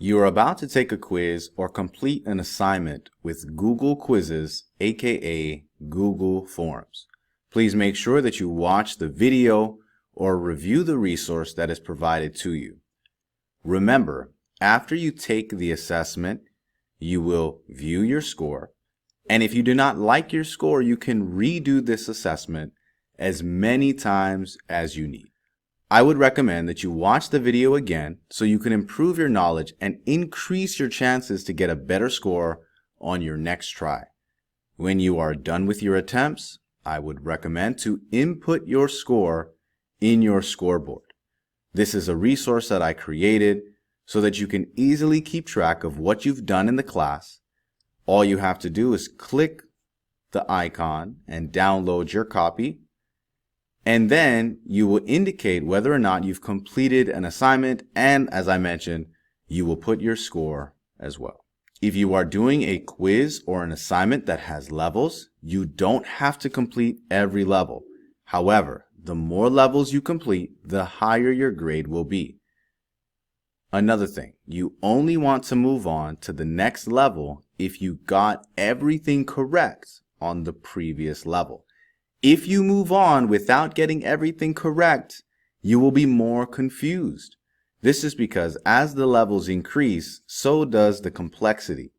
You are about to take a quiz or complete an assignment with Google Quizzes, aka Google Forms. Please make sure that you watch the video or review the resource that is provided to you. Remember, after you take the assessment, you will view your score, and if you do not like your score, you can redo this assessment as many times as you need. I would recommend that you watch the video again so you can improve your knowledge and increase your chances to get a better score on your next try. When you are done with your attempts, I would recommend to input your score in your scoreboard. This is a resource that I created so that you can easily keep track of what you've done in the class. All you have to do is click the icon and download your copy, and then you will indicate whether or not you've completed an assignment, and as I mentioned, you will put your score as well. If you are doing a quiz or an assignment that has levels, you don't have to complete every level. However, the more levels you complete, the higher your grade will be. Another thing, you only want to move on to the next level if you got everything correct on the previous level. If you move on without getting everything correct, you will be more confused. This is because as the levels increase, so does the complexity.